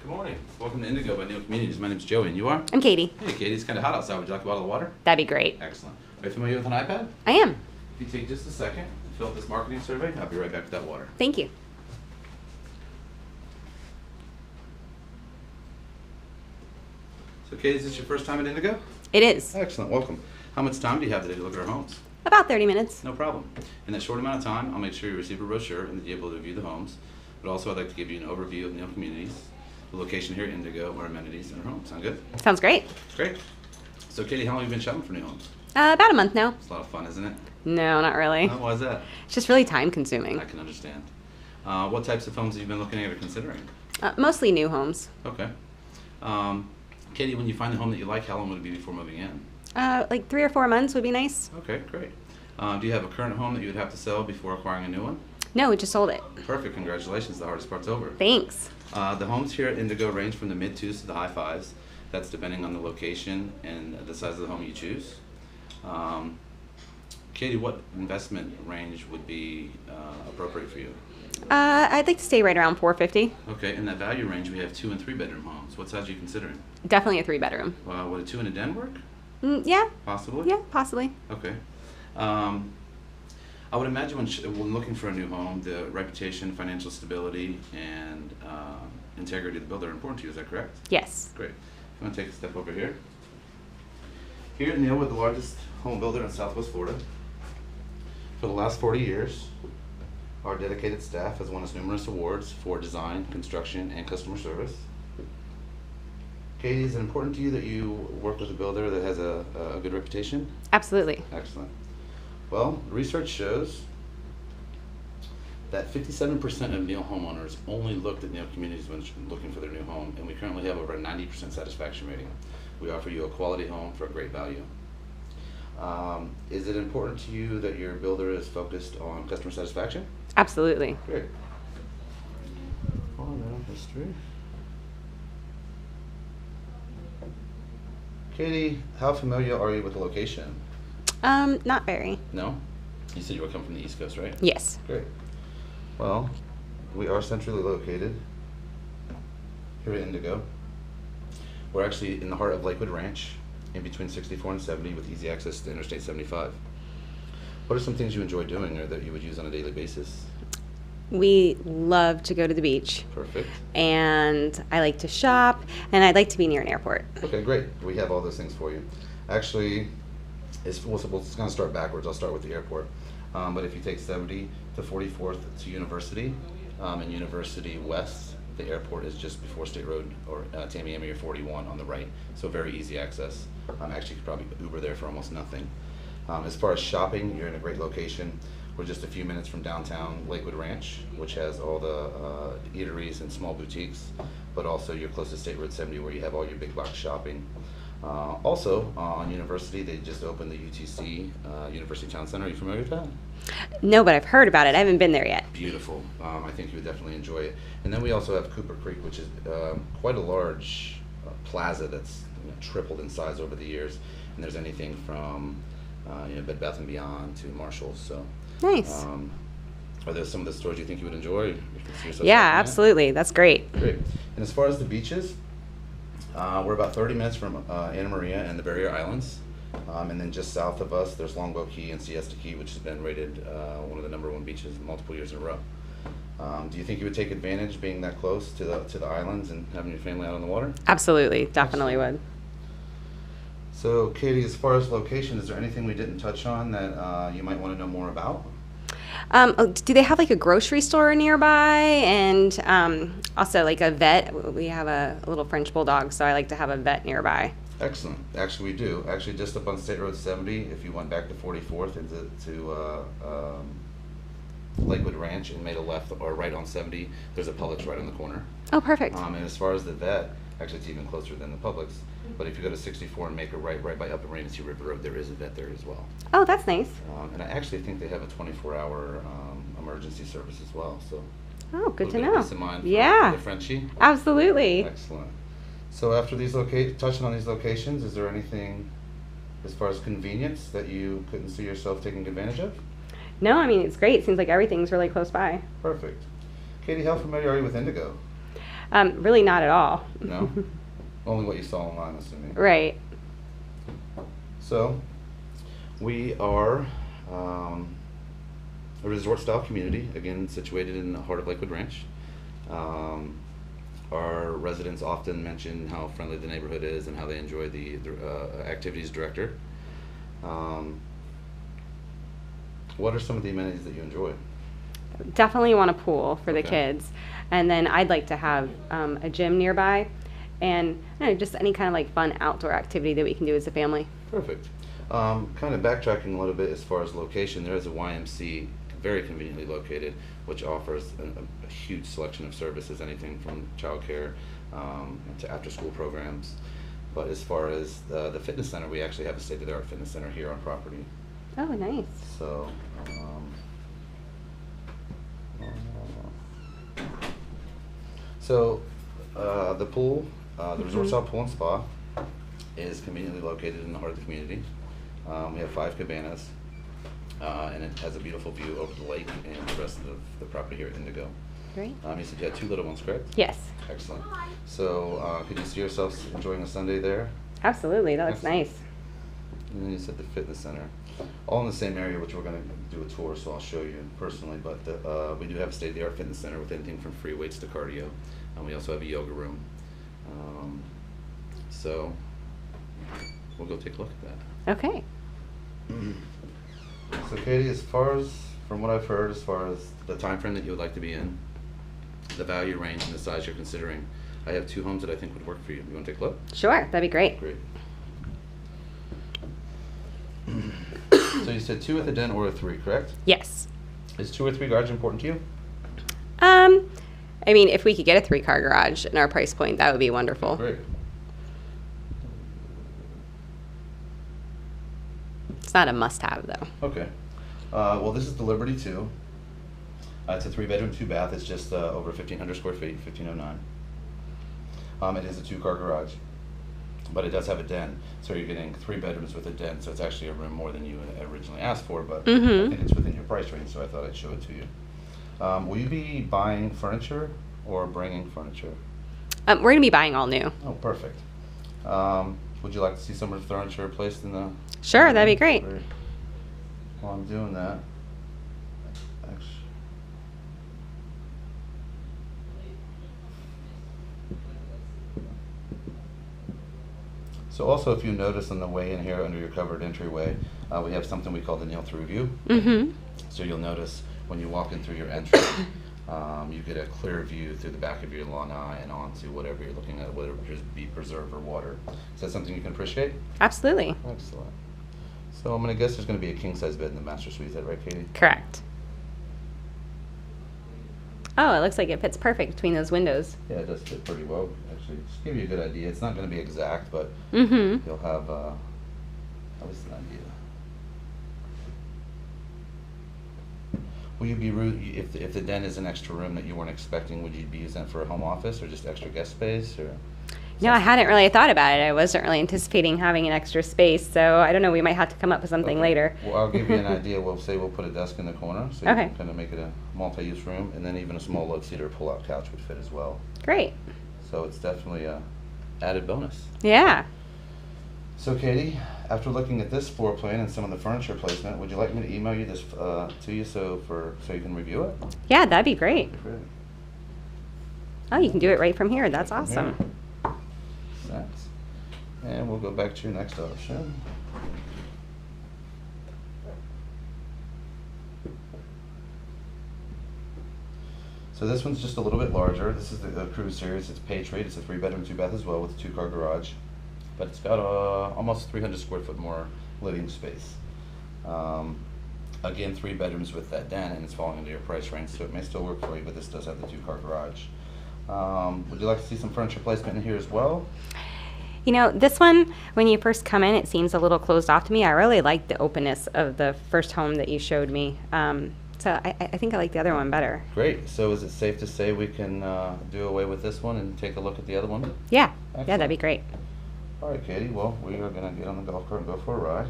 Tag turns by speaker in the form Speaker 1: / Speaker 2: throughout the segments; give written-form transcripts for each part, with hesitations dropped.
Speaker 1: Good morning. Welcome to Indigo by Neil Communities. My name's Joey, and you are?
Speaker 2: I'm Katie.
Speaker 1: Hey, Katie. It's kind of hot outside. Would you like a bottle of water?
Speaker 2: That'd be great.
Speaker 1: Excellent. Are you familiar with an iPad?
Speaker 2: I am.
Speaker 1: If you take just a second and fill out this marketing survey, I'll be right back with that water.
Speaker 2: Thank you.
Speaker 1: So, Katie, is this your first time at Indigo?
Speaker 2: It is.
Speaker 1: Excellent. Welcome. How much time do you have today to look at our homes?
Speaker 2: About 30 minutes.
Speaker 1: No problem. In that short amount of time, I'll make sure you receive a brochure and that you're able to view the homes. But also, I'd like to give you an overview of Neil Communities, the location here at Indigo, our amenities, and our homes. Sound good?
Speaker 2: Sounds great.
Speaker 1: Great. So, Katie, how long have you been shopping for new homes?
Speaker 2: About a month now.
Speaker 1: It's a lot of fun, isn't it?
Speaker 2: No, not really.
Speaker 1: Why is that?
Speaker 2: It's just really time consuming.
Speaker 1: I can understand. What types of homes have you been looking at or considering?
Speaker 2: Mostly new homes.
Speaker 1: Okay. Katie, when you find a home that you like, how long would it be before moving in?
Speaker 2: Like 3 or 4 months would be nice.
Speaker 1: Okay, great. Do you have a current home that you would have to sell before acquiring a new one?
Speaker 2: No, we just sold it.
Speaker 1: Perfect. Congratulations. The hardest part's over.
Speaker 2: Thanks.
Speaker 1: The homes here at Indigo range from the mid-2s to the high 5s. That's depending on the location and the size of the home you choose. Katie, what investment range would be appropriate for you?
Speaker 2: I'd like to stay right around 450.
Speaker 1: Okay, in that value range, we have 2 and 3 bedroom homes. What size are you considering?
Speaker 2: Definitely a 3-bedroom.
Speaker 1: Would a 2 and a den work?
Speaker 2: Yeah.
Speaker 1: Possibly?
Speaker 2: Yeah, possibly.
Speaker 1: Okay. I would imagine when looking for a new home, the reputation, financial stability, and integrity of the builder are important to you. Is that correct?
Speaker 2: Yes.
Speaker 1: Great. I'm going to take a step over here. Here at Neil, we're the largest home builder in Southwest Florida. For the last 40 years, our dedicated staff has won us numerous awards for design, construction, and customer service. Katie, is it important to you that you work with a builder that has a good reputation?
Speaker 2: Absolutely.
Speaker 1: Excellent. Well, research shows that 57% of Neil homeowners only looked at Neil Communities when looking for their new home, and we currently have over a 90% satisfaction rating. We offer you a quality home for a great value. Is it important to you that your builder is focused on customer satisfaction?
Speaker 2: Absolutely.
Speaker 1: Great. History. Katie, how familiar are you with the location?
Speaker 2: Not very.
Speaker 1: No? You said you were coming from the East Coast, right?
Speaker 2: Yes.
Speaker 1: Great. Well, we are centrally located here at Indigo. We're actually in the heart of Lakewood Ranch, in between 64 and 70 with easy access to Interstate 75. What are some things you enjoy doing or that you would use on a daily basis?
Speaker 2: We love to go to the beach.
Speaker 1: Perfect.
Speaker 2: And I like to shop, and I'd like to be near an airport.
Speaker 1: Okay, great. We have all those things for you. Actually, it's going to start backwards. I'll start with the airport. But if you take 70 to 44th to University, and University West, the airport is just before State Road or Tamiami or 41 on the right. So very easy access. Actually, you could probably Uber there for almost nothing. As far as shopping, you're in a great location. We're just a few minutes from downtown Lakewood Ranch, which has all the eateries and small boutiques, but also you're close to State Road 70 where you have all your big box shopping. Also, on University, they just opened the UTC, University Town Center. Are you familiar with that?
Speaker 2: No, but I've heard about it. I haven't been there yet.
Speaker 1: Beautiful. I think you would definitely enjoy it. And then we also have Cooper Creek, which is quite a large plaza that's tripled in size over the years. And there's anything from Bed Bath & Beyond to Marshalls. So,
Speaker 2: Nice.
Speaker 1: are there some of the stores you think you would enjoy? You can see yourself
Speaker 2: Yeah,
Speaker 1: shopping at?
Speaker 2: absolutely. That's great.
Speaker 1: Great. And as far as the beaches, we're about 30 minutes from Anna Maria and the Barrier Islands. And then just south of us, there's Longboat Key and Siesta Key, which has been rated one of the #1 beaches multiple years in a row. Do you think you would take advantage being that close to the islands and having your family out on the water?
Speaker 2: Absolutely. Definitely would.
Speaker 1: So, Katie, as far as location, is there anything we didn't touch on that you might want to know more about?
Speaker 2: Do they have like a grocery store nearby and also like a vet? We have a little French bulldog, so I like to have a vet nearby.
Speaker 1: Excellent. Actually, we do. Actually, just up on State Road 70, if you went back to 44th into Lakewood Ranch and made a left or right on 70, there's a Publix right on the corner.
Speaker 2: Oh, perfect.
Speaker 1: And as far as the vet, actually it's even closer than the Publix. But if you go to 64 and make a right by Upper Raymond River Road, there is a vet there as well.
Speaker 2: Oh, that's nice.
Speaker 1: And I actually think they have a 24-hour emergency service as well. So.
Speaker 2: Oh, good to
Speaker 1: a little bit of
Speaker 2: know.
Speaker 1: peace of mind for
Speaker 2: Yeah.
Speaker 1: the Frenchie.
Speaker 2: Absolutely.
Speaker 1: Excellent. So after these touching on these locations, is there anything as far as convenience that you couldn't see yourself taking advantage of?
Speaker 2: No, I mean, it's great. It seems like everything's really close by.
Speaker 1: Perfect. Katie, how familiar are you with Indigo?
Speaker 2: Really not at all.
Speaker 1: No? Only what you saw online, assuming.
Speaker 2: Right.
Speaker 1: So, we are a resort-style community, again, situated in the heart of Lakewood Ranch. Our residents often mention how friendly the neighborhood is and how they enjoy the activities director. What are some of the amenities that you enjoy?
Speaker 2: Definitely want a pool for the
Speaker 1: Okay.
Speaker 2: kids. And then I'd like to have a gym nearby and I don't know, just any kind of like fun outdoor activity that we can do as a family.
Speaker 1: Perfect. Kind of backtracking a little bit as far as location, there is a YMC very conveniently located, which offers a huge selection of services, anything from childcare to after-school programs. But as far as the fitness center, we actually have a state-of-the-art fitness center here on property.
Speaker 2: Oh, nice.
Speaker 1: So, the pool, the resort style pool and spa is conveniently located in the heart of the community. We have 5 cabanas, and it has a beautiful view over the lake and the rest of the property here at Indigo.
Speaker 2: Great.
Speaker 1: You said you had 2 little ones, correct?
Speaker 2: Yes,
Speaker 1: Excellent. So, could you see yourselves enjoying a Sunday there?
Speaker 2: absolutely. That looks
Speaker 1: Excellent.
Speaker 2: nice.
Speaker 1: And then you said the fitness center, all in the same area, which we're going to do a tour, so I'll show you personally. But we do have a state-of-the-art fitness center with anything from free weights to cardio, and we also have a yoga room. So we'll go take a look at
Speaker 2: Okay.
Speaker 1: that. So Katie, as far as from what I've heard, as far as the time frame that you would like to be in, the value range and the size you're considering, I have 2 homes that I think would work for you. You want to take a look?
Speaker 2: Sure, that'd be great.
Speaker 1: Great. So you said 2 with a den or a 3, correct?
Speaker 2: Yes.
Speaker 1: Is 2 or 3 garage important to you?
Speaker 2: I mean, if we could get a 3-car garage in our price point, that would be wonderful.
Speaker 1: Great.
Speaker 2: It's not a must-have though.
Speaker 1: Okay. Well, this is the Liberty 2. It's a 3-bedroom, 2-bath. It's just over 1,500 square feet, 1,509. It is a 2-car garage, but it does have a den. So you're getting 3 bedrooms with a den. So it's actually a room more than you originally asked for, but I think it's within your price range. So I thought I'd show it to you. Will you be buying furniture or bringing furniture?
Speaker 2: We're gonna be buying all new.
Speaker 1: Oh, perfect. Would you like to see some of the furniture placed in the?
Speaker 2: Sure, that'd be great.
Speaker 1: While I'm doing that, actually. So also, if you notice on the way in here under your covered entryway, we have something we call the kneel-through view.
Speaker 2: Mm-hmm.
Speaker 1: So you'll notice when you walk in through your entry, you get a clear view through the back of your lanai and onto whatever you're looking at, whether it be preserve or water. Is that something you can appreciate?
Speaker 2: Absolutely.
Speaker 1: Excellent. So I'm going to guess there's going to be a king-size bed in the master suite. Is that right, Katie?
Speaker 2: Correct. Oh, it looks like it fits perfect between those windows.
Speaker 1: Yeah, it does fit pretty well. Actually, just give you a good idea. It's not going to be exact, but
Speaker 2: Mm-hmm.
Speaker 1: you'll have at least an idea. Will you be if the den is an extra room that you weren't expecting? Would you be using that for a home office or just extra guest space? Or
Speaker 2: No, I hadn't really thought about it. I wasn't really anticipating having an extra space, so I don't know. We might have to come up with something
Speaker 1: Okay.
Speaker 2: later.
Speaker 1: Well, I'll give you an idea. We'll put a desk in the corner, so you
Speaker 2: Okay.
Speaker 1: can kind of make it a multi-use room, and then even a small low-seater pull-out couch would fit as well.
Speaker 2: Great.
Speaker 1: So it's definitely a added bonus.
Speaker 2: Yeah.
Speaker 1: So Katie, after looking at this floor plan and some of the furniture placement, would you like me to email you this to you so you can review it?
Speaker 2: Yeah, that'd be great.
Speaker 1: Great.
Speaker 2: Oh, you can do it right from here. That's
Speaker 1: From
Speaker 2: awesome.
Speaker 1: here. Thanks. And we'll go back to your next option. So this one's just a little bit larger. This is the Cruise Series. It's Patriot. It's a 3-bedroom, 2-bath as well with a 2-car garage. But it's got almost 300 square foot more living space. Again, 3 bedrooms with that den, and it's falling into your price range, so it may still work for you, but this does have the 2-car garage. Would you like to see some furniture placement in here as well?
Speaker 2: You know, this one, when you first come in, it seems a little closed off to me. I really like the openness of the first home that you showed me. So I think I like the other one better.
Speaker 1: Great. So is it safe to say we can do away with this one and take a look at the other one?
Speaker 2: Yeah.
Speaker 1: Excellent.
Speaker 2: Yeah, that'd be great.
Speaker 1: All right, Katie. Well, we are going to get on the golf cart and go for a ride.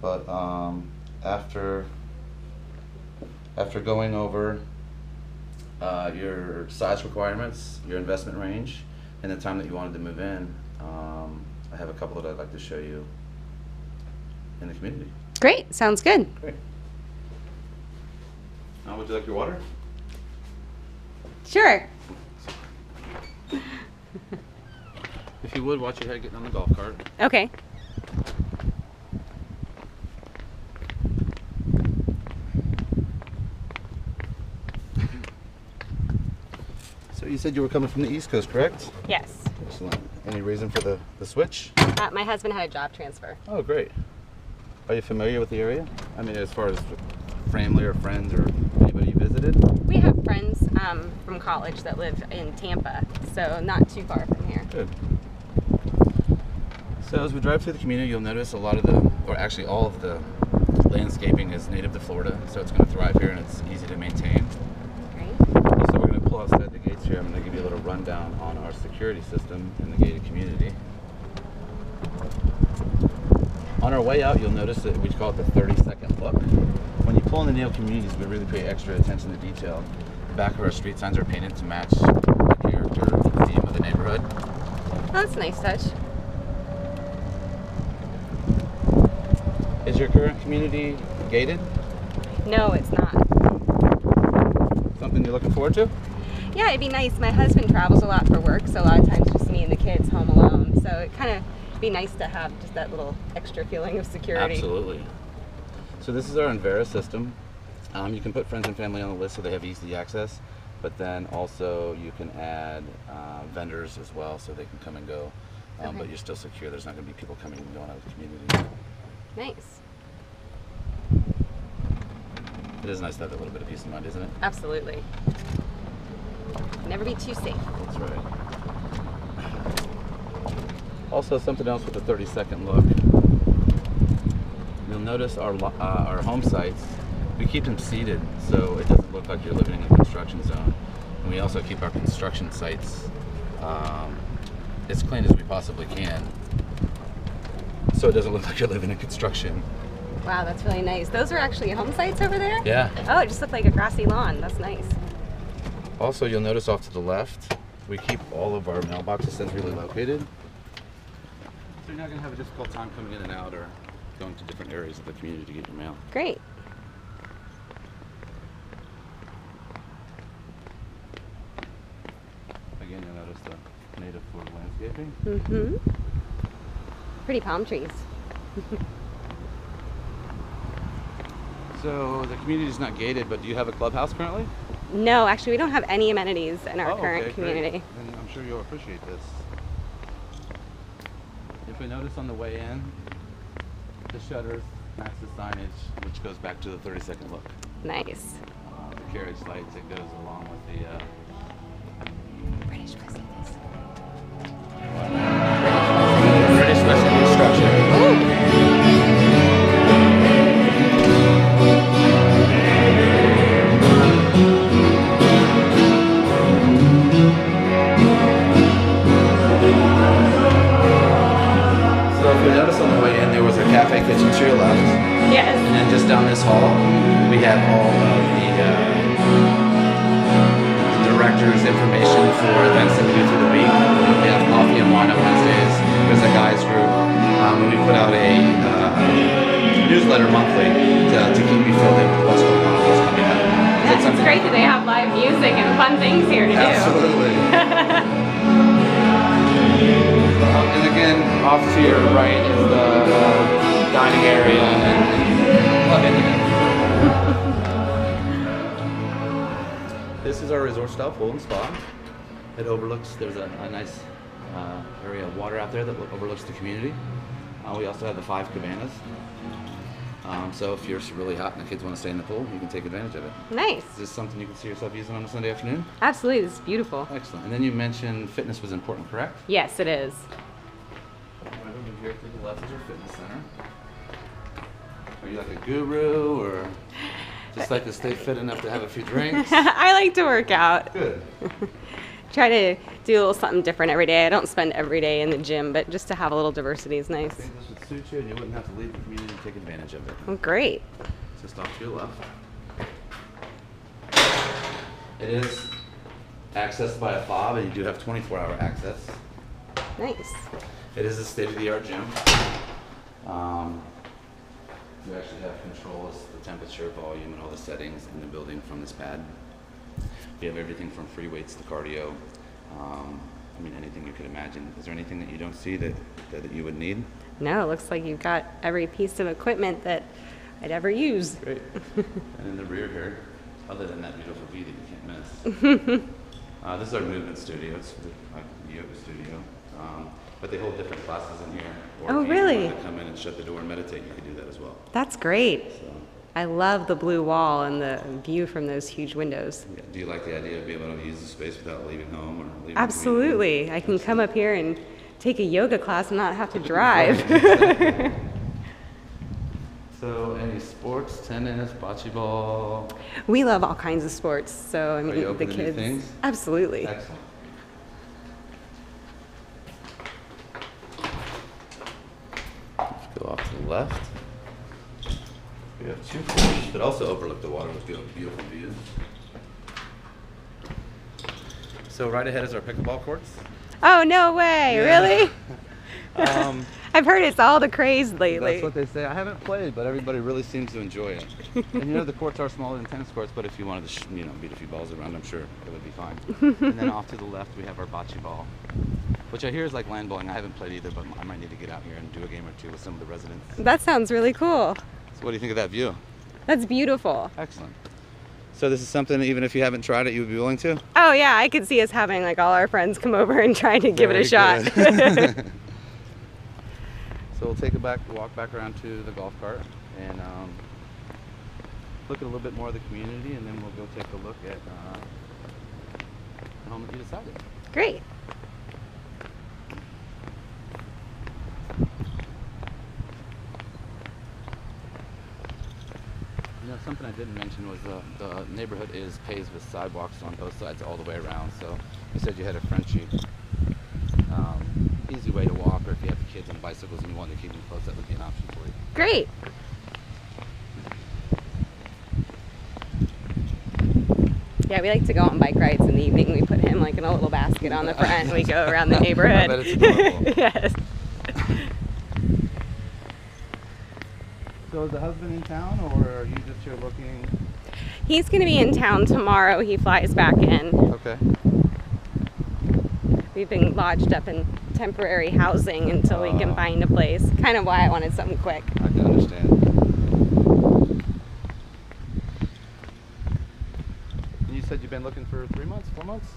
Speaker 1: But after going over your size requirements, your investment range, and the time that you wanted to move in. I have a couple that I'd like to show you in the community.
Speaker 2: Great. Sounds good.
Speaker 1: Great. Would you like your water?
Speaker 2: Sure.
Speaker 1: If you would, watch your head getting on the golf cart.
Speaker 2: Okay.
Speaker 1: So you said you were coming from the East Coast, correct?
Speaker 2: Yes.
Speaker 1: Excellent. Any reason for the switch?
Speaker 2: My husband had a job transfer.
Speaker 1: Oh, great. Are you familiar with the area? I mean, as far as family or friends or anybody you visited?
Speaker 2: We have friends from college that live in Tampa, so not too far from here.
Speaker 1: Good. So as we drive through the community, you'll notice a lot of the, or actually all of the landscaping is native to Florida, so it's going to thrive here and it's easy to maintain.
Speaker 2: Great.
Speaker 1: So we're going to pull outside the gates here. I'm going to give you a little rundown on our security system in the gated community. On our way out, you'll notice that we call it the 30-second look. When you pull in the Neal communities, we really pay extra attention to detail. The back of our street signs are painted to match the character, the theme of the neighborhood.
Speaker 2: Oh, that's a nice touch.
Speaker 1: Is your current community gated?
Speaker 2: No, it's not.
Speaker 1: Something you're looking forward to?
Speaker 2: Yeah, it'd be nice. My husband travels a lot for work, so a lot of times just me and the kids home alone. So it kind of be nice to have just that little extra feeling of security.
Speaker 1: Absolutely. So this is our Envera system. You can put friends and family on the list so they have easy access, but then also you can add vendors as well so they can come and go,
Speaker 2: Okay.
Speaker 1: but you're still secure. There's not going to be people coming and going out of the community.
Speaker 2: Nice.
Speaker 1: It is nice to have a little bit of peace of mind, isn't it?
Speaker 2: Absolutely. Never be too safe.
Speaker 1: That's right. Also, something else with the 30-second look. You'll notice our home sites, we keep them seated so it doesn't look like you're living in a construction zone. And we also keep our construction sites as clean as we possibly can so it doesn't look like you're living in construction.
Speaker 2: Wow, that's really nice. Those are actually home sites over there?
Speaker 1: Yeah.
Speaker 2: Oh, it just looked like a grassy lawn. That's nice.
Speaker 1: Also, you'll notice off to the left, we keep all of our mailboxes centrally located. So you're not going to have a difficult time coming in and out or going to different areas of the community to get your mail.
Speaker 2: Great.
Speaker 1: Again, you'll notice the native Florida landscaping.
Speaker 2: Mm-hmm. Pretty palm trees.
Speaker 1: So the community is not gated, but do you have a clubhouse currently?
Speaker 2: No, actually, we don't have any amenities in our
Speaker 1: Oh,
Speaker 2: current
Speaker 1: okay,
Speaker 2: community.
Speaker 1: great. Then I'm sure you'll appreciate this. If we notice on the way in, the shutters match the signage, which goes back to the 30-second look.
Speaker 2: Nice.
Speaker 1: The carriage lights, it goes along with the
Speaker 2: British residents.
Speaker 1: British Western construction. So if you notice on the way in, there was a cafe kitchen to your left.
Speaker 2: Yes.
Speaker 1: And then just down this hall, we have all of the director's information for events that we do through the week. We have coffee and wine on Wednesdays. There's a guys group. And we put out a newsletter monthly to keep you filled in with what's going on, what's coming up.
Speaker 2: It's great that they have live music and fun things here to do.
Speaker 1: Absolutely. And again, off to your right is the dining area and club inn. This is our resort style pool and spa. It overlooks, there's a nice area of water out there that overlooks the community. We also have the 5 cabanas. So if you're really hot and the kids want to stay in the pool, you can take advantage of it.
Speaker 2: Nice.
Speaker 1: Is this something you can see yourself using on a Sunday afternoon?
Speaker 2: Absolutely. This is beautiful.
Speaker 1: Excellent. And then you mentioned fitness was important, correct?
Speaker 2: Yes, it is.
Speaker 1: Right over here to the left is our fitness center. Are you like a guru or just like to stay fit enough to have a few drinks?
Speaker 2: I like to work out.
Speaker 1: Good.
Speaker 2: Try to do a little something different every day. I don't spend every day in the gym, but just to have a little diversity is
Speaker 1: I
Speaker 2: nice.
Speaker 1: think this would suit you and you wouldn't have to leave the community to take advantage of it.
Speaker 2: Well, great.
Speaker 1: Just off to your left. It is accessed by a fob, and you do have 24-hour access.
Speaker 2: Nice.
Speaker 1: It is a state-of-the-art gym. You actually have control of the temperature, volume, and all the settings in the building from this pad. We have everything from free weights to cardio. I mean, anything you could imagine. Is there anything that you don't see that you would need?
Speaker 2: No, it looks like you've got every piece of equipment that I'd ever use.
Speaker 1: Great. And in the rear here, other than that beautiful view that you can't miss. This is our movement studio. It's a yoga studio. But they hold different classes in here. Or
Speaker 2: Oh,
Speaker 1: if you
Speaker 2: really?
Speaker 1: wanted to come in and shut the door and meditate, you could do that as well.
Speaker 2: That's great.
Speaker 1: So,
Speaker 2: I love the blue wall and the view from those huge windows.
Speaker 1: yeah. Do you like the idea of being able to use the space without leaving home or leaving the
Speaker 2: Absolutely. I can come up here and take a yoga class and not have to drive.
Speaker 1: community? So, any sports, tennis, bocce ball?
Speaker 2: We love all kinds of sports, so I mean,
Speaker 1: you
Speaker 2: the
Speaker 1: open to new
Speaker 2: kids.
Speaker 1: things?
Speaker 2: Absolutely.
Speaker 1: Excellent. Let's go off to the left. We have 2 floors that also overlook the water with beautiful views. So right ahead is our pickleball courts.
Speaker 2: Oh, no way.
Speaker 1: Yeah.
Speaker 2: Really? I've heard it's all the craze
Speaker 1: That's
Speaker 2: lately.
Speaker 1: what they say. I haven't played, but everybody really seems to enjoy it. And you know, the courts are smaller than tennis courts, but if you wanted to, beat a few balls around, I'm sure it would be fine. And then off to the left, we have our bocce ball, which I hear is like land bowling. I haven't played either, but I might need to get out here and do a game or two with some of the residents.
Speaker 2: That sounds really cool.
Speaker 1: So what do you think of that view?
Speaker 2: That's beautiful.
Speaker 1: Excellent. So this is something that even if you haven't tried it, you would be willing to?
Speaker 2: Oh, yeah. I could see us having like all our friends come over and trying to give it a
Speaker 1: Very
Speaker 2: shot.
Speaker 1: good. So we'll take walk back around to the golf cart and look at a little bit more of the community, and then we'll go take a look at the home that you decided.
Speaker 2: Great.
Speaker 1: You know, something I didn't mention was the neighborhood is paved with sidewalks on both sides all the way around. So you said you had a Frenchie. Easy way to walk, or if you have the kids on bicycles and you wanted to keep them close, that would be an option for you.
Speaker 2: Great. Yeah, we like to go on bike rides in the evening. We put him like in a little basket on the front and we go around the neighborhood.
Speaker 1: I bet it's adorable.
Speaker 2: Yes.
Speaker 1: So is the husband in town, or are you just here looking?
Speaker 2: He's going to be in town tomorrow. He flies back in.
Speaker 1: Okay.
Speaker 2: We've been lodged up in temporary housing until we can find a place. Kind of why I wanted something quick.
Speaker 1: I can understand. And you said you've been looking for 3 months, 4 months?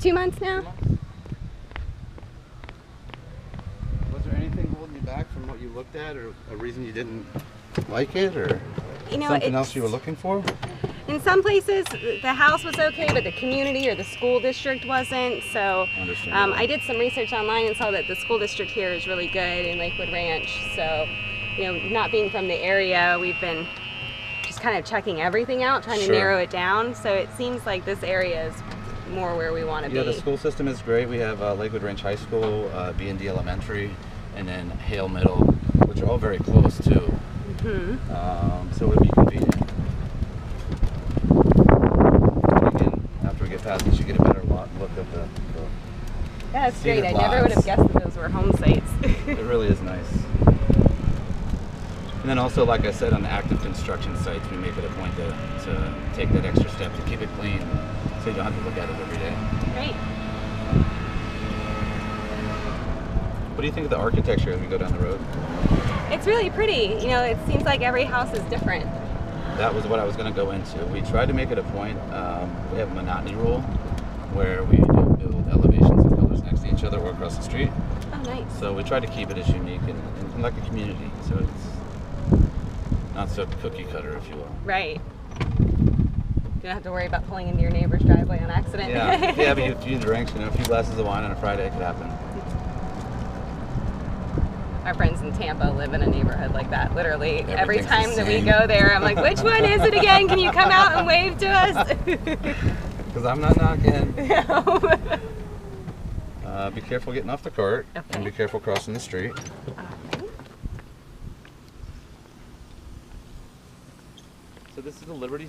Speaker 2: 2 months now?
Speaker 1: 2 months? Was there anything holding you back from what you looked at, or a reason you didn't like it, or
Speaker 2: You know,
Speaker 1: something else
Speaker 2: it's-
Speaker 1: you were looking for?
Speaker 2: In some places, the house was okay, but the community or the school district wasn't. So
Speaker 1: Understandable.
Speaker 2: I did some research online and saw that the school district here is really good in Lakewood Ranch. So, you know, not being from the area, we've been just kind of checking everything out, trying to
Speaker 1: Sure.
Speaker 2: narrow it down. So it seems like this area is more where we want to
Speaker 1: Yeah,
Speaker 2: be.
Speaker 1: the school system is great. We have Lakewood Ranch High School, B&D Elementary, and then Hale Middle, which are all very close too. So it would be convenient. Again, after we get past this, you get a better look at the
Speaker 2: Yeah, that's
Speaker 1: Cedar
Speaker 2: great. I never would have
Speaker 1: Flats.
Speaker 2: guessed that those were home sites.
Speaker 1: It really is nice. And then also, like I said, on the active construction sites, we make it a point to take that extra step to keep it clean, so you don't have to look at it every day.
Speaker 2: Great.
Speaker 1: What do you think of the architecture as we go down the road?
Speaker 2: It's really pretty. You know, it seems like every house is different.
Speaker 1: That was what I was going to go into. We tried to make it a point. We have a monotony rule where we don't build elevations and pillars next to each other or across the street.
Speaker 2: Oh, nice.
Speaker 1: So we tried to keep it as unique and like a community. So it's not so cookie cutter, if you will.
Speaker 2: Right. You don't have to worry about pulling into your neighbor's driveway on accident.
Speaker 1: Yeah, but if you drinks, a few glasses of wine on a Friday, it could happen.
Speaker 2: Our friends in Tampa live in a neighborhood like that. Literally, every
Speaker 1: Everything's
Speaker 2: time
Speaker 1: the
Speaker 2: that we
Speaker 1: same.
Speaker 2: go there, I'm like, which one is it again? Can you come out and wave to us?
Speaker 1: Because I'm not knocking.
Speaker 2: No.
Speaker 1: Be careful getting off the cart,
Speaker 2: Okay.
Speaker 1: and be careful crossing the street. So this is the Liberty